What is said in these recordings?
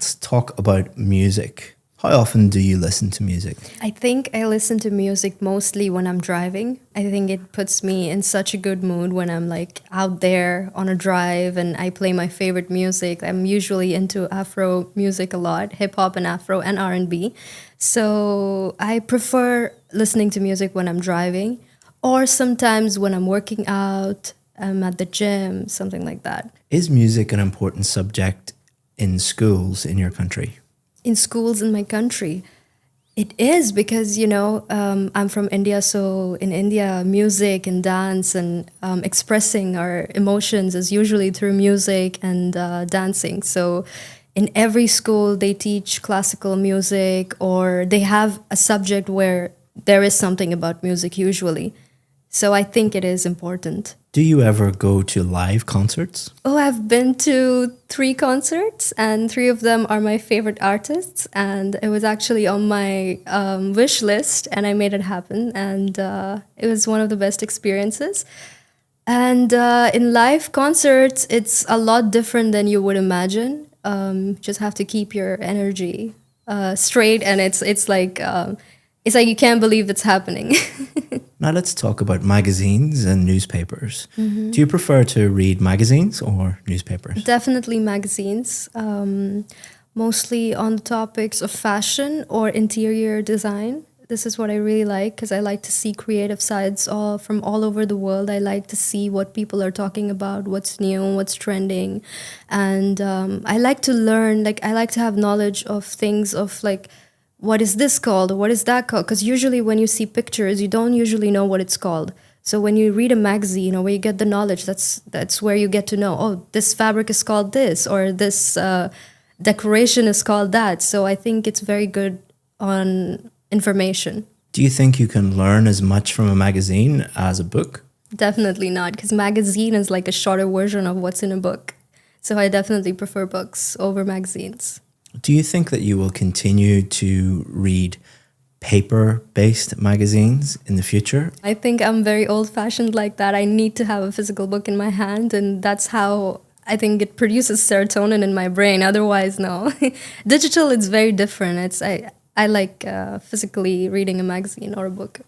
let's talk about music. How often do you listen to music? I think I listen to music mostly when I'm driving. I think it puts me in such a good mood when I'm like out there on a drive and I play my favorite music. I'm usually into Afro music a lot, hip hop and Afro and R&B. So I prefer listening to music when I'm driving or sometimes when I'm working out, I'm at the gym, something like that. Is music an important subject in schools in your country? In schools in my country. It is because, I'm from India. So in India, music and dance and expressing our emotions is usually through music and dancing. So in every school, they teach classical music or they have a subject where there is something about music usually. So I think it is important. Do you ever go to live concerts? Oh, I've been to 3 concerts, and 3 of them are my favorite artists. And it was actually on my wish list, and I made it happen. And it was one of the best experiences. And in live concerts, it's a lot different than you would imagine. Just have to keep your energy straight, and it's like you can't believe it's happening. Now let's talk about magazines and newspapers. Do you prefer to read magazines or newspapers? Definitely magazines, mostly on the topics of fashion or interior design. This is what I really like because I like to see creative sides from all over the world. I like to see what people are talking about, what's new, what's trending. And I like to learn, like I like to have knowledge of things of like, what is this called? What is that called? Because usually when you see pictures, you don't usually know what it's called. So when you read a magazine or where you get the knowledge, that's where you get to know, oh, this fabric is called this or this decoration is called that. So I think it's very good on information. Do you think you can learn as much from a magazine as a book? Definitely not, because magazine is like a shorter version of what's in a book. So I definitely prefer books over magazines. Do you think that you will continue to read paper-based magazines in the future? I think I'm very old-fashioned like that. I need to have a physical book in my hand, and that's how I think it produces serotonin in my brain. Otherwise, no. Digital, it's very different. I like physically reading a magazine or a book.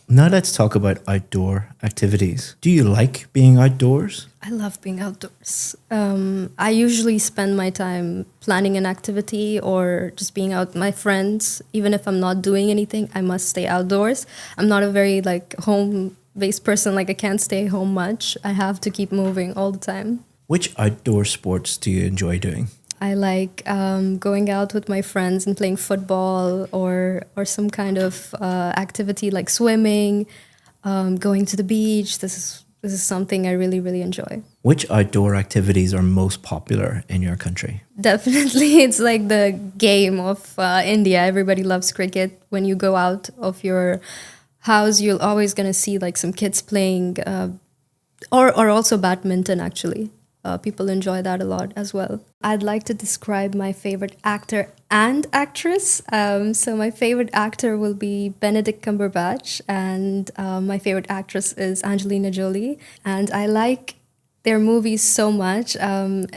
Now let's talk about outdoor activities. Do you like being outdoors? I love being outdoors. I usually spend my time planning an activity or just being out with my friends. Even if I'm not doing anything, I must stay outdoors. I'm not a very home-based person. Like I can't stay home much. I have to keep moving all the time. Which outdoor sports do you enjoy doing? I like going out with my friends and playing football or some kind of activity like swimming, going to the beach. This is something I really, really enjoy. Which outdoor activities are most popular in your country? Definitely, it's like the game of India. Everybody loves cricket. When you go out of your house, you're always going to see like some kids playing or also badminton, actually. People enjoy that a lot as well. I'd like to describe my favorite actor and actress. So my favorite actor will be Benedict Cumberbatch, and my favorite actress is Angelina Jolie. And I like their movies so much.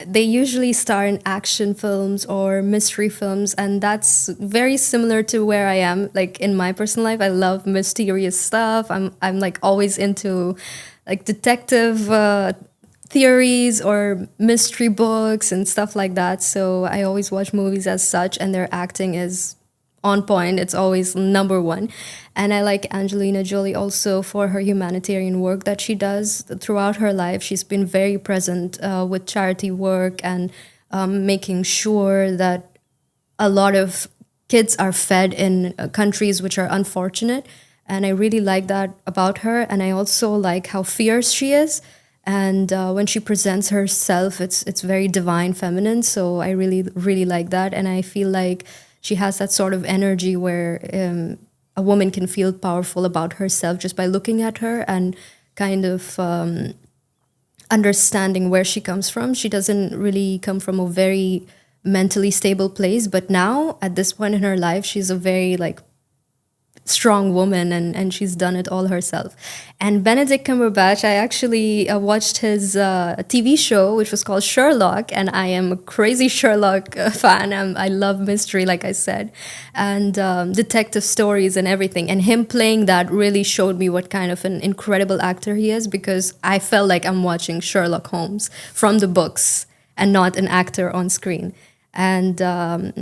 They usually star in action films or mystery films, and that's very similar to where I am. Like in my personal life, I love mysterious stuff. I'm like always into like detective theories or mystery books and stuff like that. So I always watch movies as such, and their acting is on point. It's always number one. And I like Angelina Jolie also for her humanitarian work that she does throughout her life. She's been very present with charity work and making sure that a lot of kids are fed in countries which are unfortunate. And I really like that about her. And I also like how fierce she is. And when she presents herself, it's very divine feminine. So I really, really like that. And I feel like she has that sort of energy where a woman can feel powerful about herself just by looking at her and kind of understanding where she comes from. She doesn't really come from a very mentally stable place. But now, at this point in her life, she's a very strong woman, and she's done it all herself. And Benedict Cumberbatch, I actually watched his TV show, which was called Sherlock, and I am a crazy Sherlock fan. I love mystery, like I said, and detective stories and everything. And him playing that really showed me what kind of an incredible actor he is, because I felt like I'm watching Sherlock Holmes from the books and not an actor on screen. And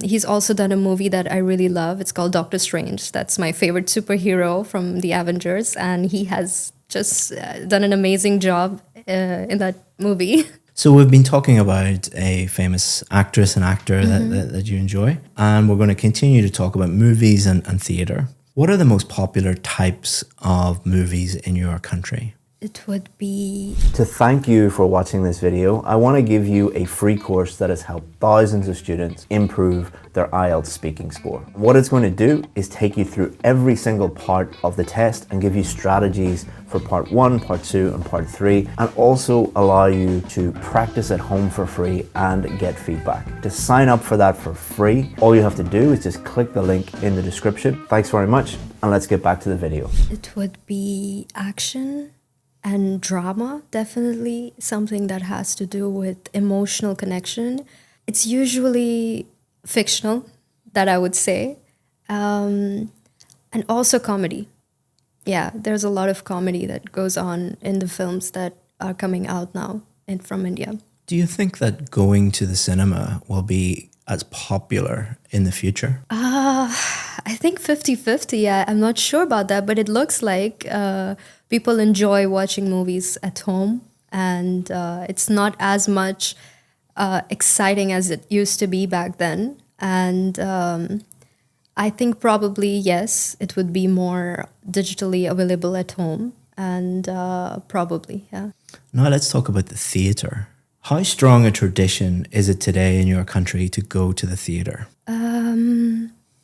he's also done a movie that I really love. It's called Doctor Strange. That's my favorite superhero from the Avengers. And he has just done an amazing job in that movie. So we've been talking about a famous actress and actor that you enjoy. And we're going to continue to talk about movies and theatre. What are the most popular types of movies in your country? It would be... To thank you for watching this video, I want to give you a free course that has helped thousands of students improve their IELTS speaking score. What it's going to do is take you through every single part of the test and give you strategies for part 1, part 2 and part 3, and also allow you to practice at home for free and get feedback. To sign up for that for free, all you have to do is just click the link in the description. Thanks very much, and let's get back to the video. It would be action and drama, definitely something that has to do with emotional connection. It's usually fictional, that I would say, and also comedy. Yeah, there's a lot of comedy that goes on in the films that are coming out now and from India. Do you think that going to the cinema will be as popular in the future? I think 50-50, yeah. I'm not sure about that, but it looks like people enjoy watching movies at home, and it's not as much exciting as it used to be back then. And I think probably, yes, it would be more digitally available at home, and probably, yeah. Now let's talk about the theatre. How strong a tradition is it today in your country to go to the theatre?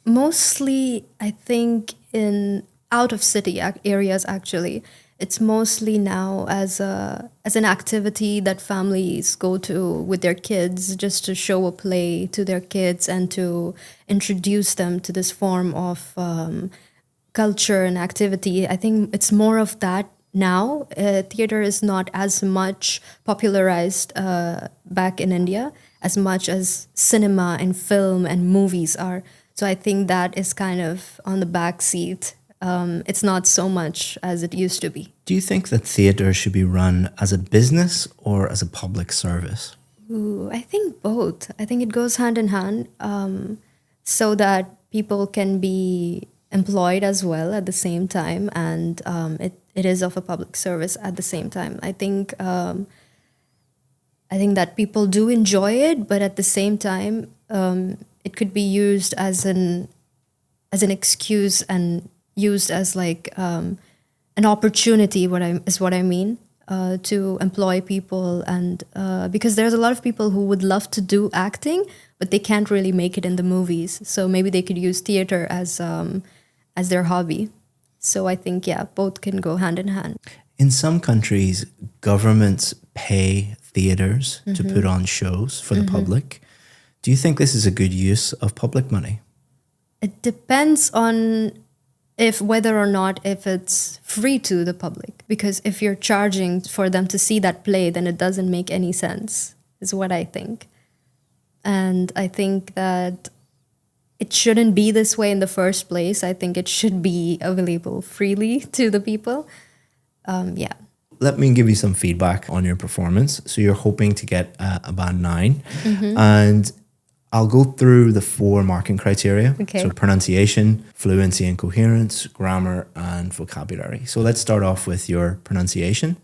Mostly, I think in out of city areas, actually. It's mostly now as an activity that families go to with their kids, just to show a play to their kids and to introduce them to this form of culture and activity. I think it's more of that now. Theater is not as much popularized back in India as much as cinema and film and movies are. So I think that is kind of on the back seat. It's not so much as it used to be. Do you think that theatre should be run as a business or as a public service? Ooh, I think both. I think it goes hand in hand, so that people can be employed as well at the same time, and it is of a public service at the same time. I think that people do enjoy it, but at the same time, it could be used as an excuse and used as like an opportunity. What I mean to employ people, and because there's a lot of people who would love to do acting, but they can't really make it in the movies. So maybe they could use theater as their hobby. So I think, yeah, both can go hand in hand. In some countries, governments pay theatres to put on shows for the public. Do you think this is a good use of public money? It depends on whether or not if it's free to the public. Because if you're charging for them to see that play, then it doesn't make any sense, is what I think. And I think that it shouldn't be this way in the first place. I think it should be available freely to the people. Yeah. Let me give you some feedback on your performance. So you're hoping to get a band 9. And I'll go through the 4 marking criteria. Okay. So pronunciation, fluency and coherence, grammar and vocabulary. So let's start off with your pronunciation.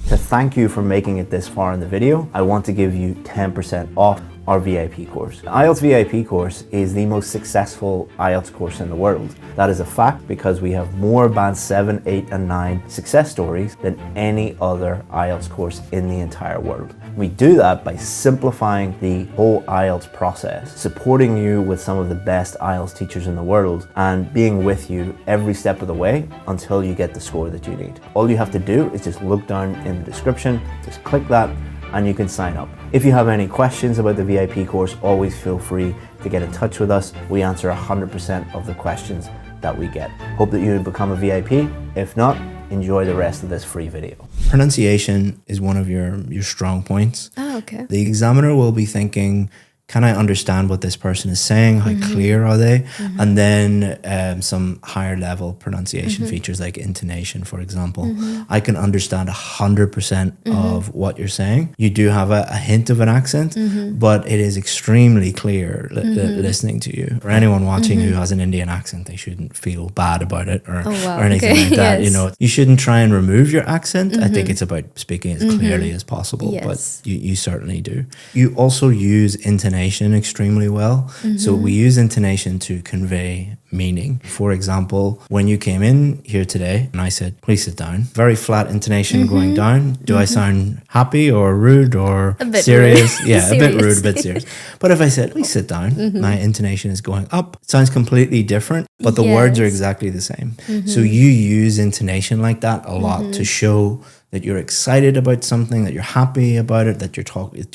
To thank you for making it this far in the video, I want to give you 10% off our VIP course. The IELTS VIP course is the most successful IELTS course in the world. That is a fact because we have more band 7, 8 and 9 success stories than any other IELTS course in the entire world. We do that by simplifying the whole IELTS process, supporting you with some of the best IELTS teachers in the world, and being with you every step of the way until you get the score that you need. All you have to do is just look down in the description, just click that, and you can sign up. If you have any questions about the VIP course, always feel free to get in touch with us. We answer 100% of the questions that we get. Hope that you become a VIP. If not, enjoy the rest of this free video. Pronunciation is one of your strong points. Oh, okay. The examiner will be thinking, can I understand what this person is saying? How clear are they? And then some higher level pronunciation features like intonation, for example. I can understand 100% of what you're saying. You do have a hint of an accent, but it is extremely clear listening to you. For anyone watching who has an Indian accent, they shouldn't feel bad about it or anything like that. Yes. You know, you shouldn't try and remove your accent. I think it's about speaking as clearly as possible, Yes. but you certainly do. You also use intonation extremely well. So we use intonation to convey meaning. For example, when you came in here today and I said, please sit down, very flat intonation going down. Do I sound happy or rude or A bit serious? rude. Yeah, a bit Serious. rude, a bit serious. But if I said, please sit down, my intonation is going up. It sounds completely different, but the words are Yes. exactly the same. So you use intonation like that a lot to show that you're excited about something, that you're happy about it, that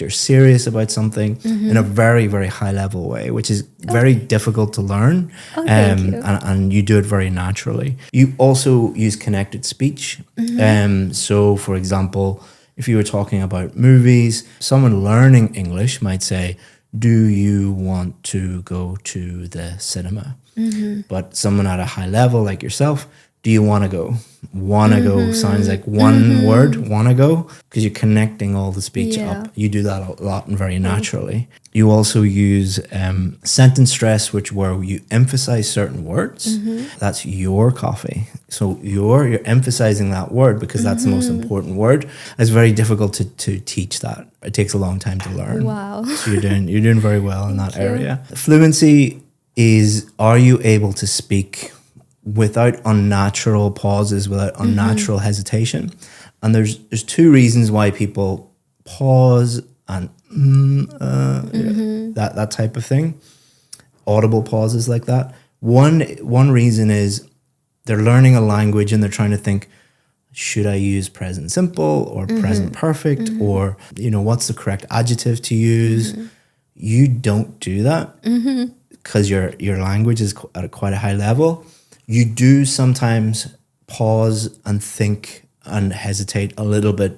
you're serious about something in a very, very high level way, which is very difficult to learn. Oh, thank you. And you do it very naturally. You also use connected speech. So, for example, if you were talking about movies, someone learning English might say, do you want to go to the cinema? But someone at a high level like yourself, do you want to go? Want to go sounds like one word, want to go, because you're connecting all the speech Yeah. up. You do that a lot and very naturally. You also use sentence stress, where you emphasize certain words. That's your coffee. So you're emphasizing that word because that's the most important word. It's very difficult to teach that. It takes a long time to learn. Wow. So you're doing very well in that Thank you. area. Fluency is, are you able to speak without unnatural pauses, without unnatural hesitation? And there's two reasons why people pause and that type of thing, audible pauses like that. One reason is they're learning a language and they're trying to think, should I use present simple or present perfect, or what's the correct adjective to use? You don't do that because your language is at quite a high level. You do sometimes pause and think and hesitate a little bit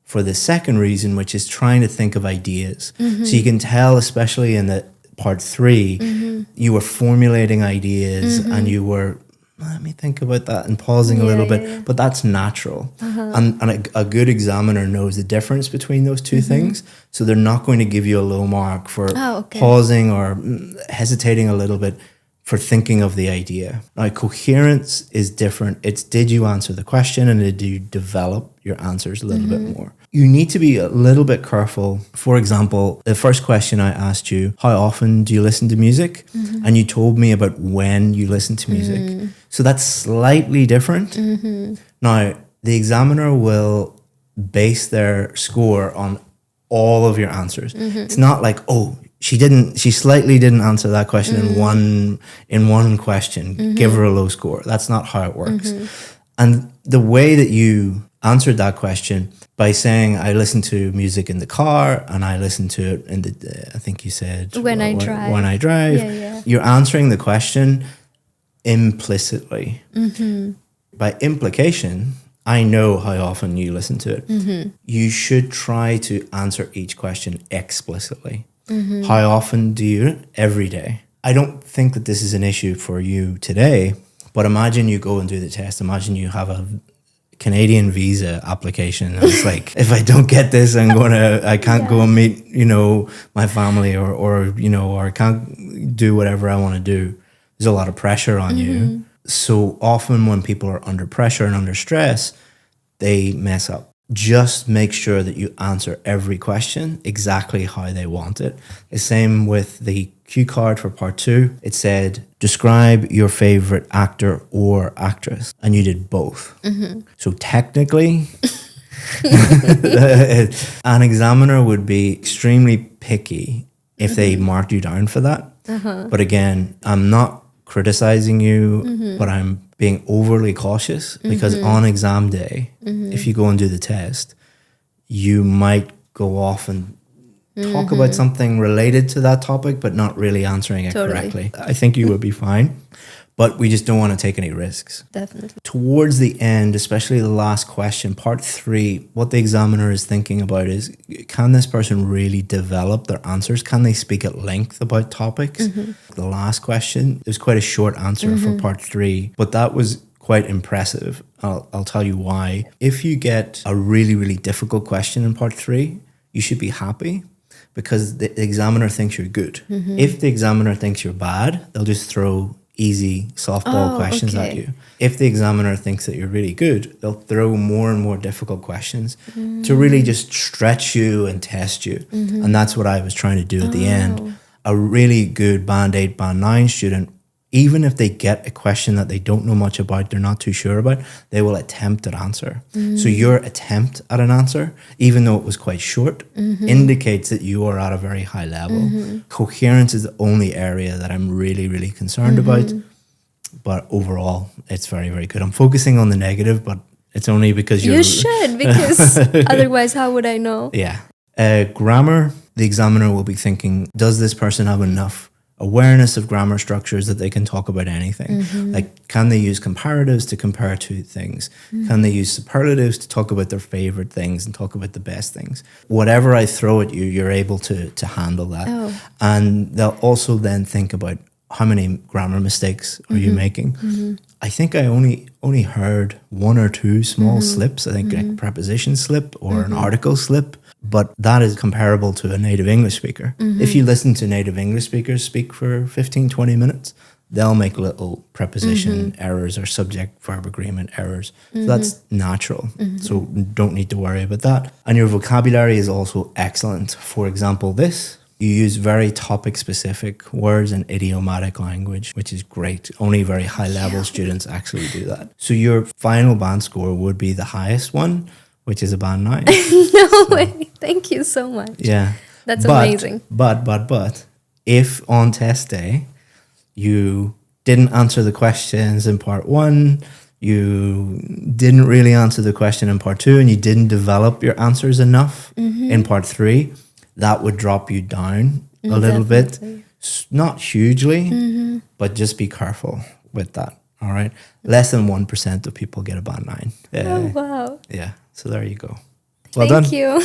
for the second reason, which is trying to think of ideas. So you can tell, especially in the part 3, you were formulating ideas and you were, let me think about that, and pausing a little bit, but that's natural. And a good examiner knows the difference between those two things. So they're not going to give you a low mark for pausing or hesitating a little bit for thinking of the idea. Now, coherence is different. It's, did you answer the question, and did you develop your answers a little bit more? You need to be a little bit careful. For example, the first question I asked you, how often do you listen to music? And you told me about when you listen to music. So that's slightly different. Now, the examiner will base their score on all of your answers. It's not like, oh, she slightly didn't answer that question in one question. Give her a low score. That's not how it works. And the way that you answered that question by saying, I listen to music in the car and I listen to it in the, I think you said When I drive. When I drive. Yeah. You're answering the question implicitly. By implication, I know how often you listen to it. You should try to answer each question explicitly. How often do you? Every day. I don't think that this is an issue for you today, but imagine you go and do the test. Imagine you have a Canadian visa application. And it's like, if I don't get this, I can't go and meet, my family or I can't do whatever I want to do. There's a lot of pressure on you. So often when people are under pressure and under stress, they mess up. Just make sure that you answer every question exactly how they want it. The same with the cue card for part 2. It said, describe your favorite actor or actress. And you did both. So technically, an examiner would be extremely picky if they marked you down for that. But again, I'm not criticizing you, but I'm being overly cautious because on exam day, if you go and do the test, you might go off and talk about something related to that topic, but not really answering it correctly. I think you would be fine. but we just don't want to take any risks. Definitely. Towards the end, especially the last question, part 3, what the examiner is thinking about is, can this person really develop their answers? Can they speak at length about topics? The last question, there's quite a short answer for part 3, but that was quite impressive. I'll tell you why. If you get a really, really difficult question in part 3, you should be happy, because the examiner thinks you're good. If the examiner thinks you're bad, they'll just throw easy softball questions at you. If the examiner thinks that you're really good, they'll throw more and more difficult questions to really just stretch you and test you. And that's what I was trying to do at the end. A really good Band 8, Band 9 student, even if they get a question that they don't know much about, they're not too sure about, they will attempt an answer. So your attempt at an answer, even though it was quite short, indicates that you are at a very high level. Coherence is the only area that I'm really, really concerned about. But overall, it's very, very good. I'm focusing on the negative, but it's only because You should, because otherwise how would I know? Yeah. Grammar, the examiner will be thinking, does this person have enough awareness of grammar structures that they can talk about anything? Like, can they use comparatives to compare two things? Can they use superlatives to talk about their favorite things and talk about the best things? Whatever I throw at you, you're able to handle that. And they'll also then think about, how many grammar mistakes are you making? I think I only heard one or two small slips. I think a preposition slip or an article slip. But that is comparable to a native English speaker. If you listen to native English speakers speak for 15, 20 minutes, they'll make little preposition errors or subject-verb agreement errors. So that's natural. So don't need to worry about that. And your vocabulary is also excellent. For example, this. You use very topic-specific words and idiomatic language, which is great. Only very high-level students actually do that. So your final band score would be the highest one, which is a band 9. No way. Thank you so much. Yeah. That's amazing. But, if on test day you didn't answer the questions in part 1, you didn't really answer the question in part 2, and you didn't develop your answers enough in part 3, that would drop you down a little bit. Not hugely, but just be careful with that. All right. Less than 1% of people get a band 9. Oh, wow. Yeah. So there you go. Well done. Thank you.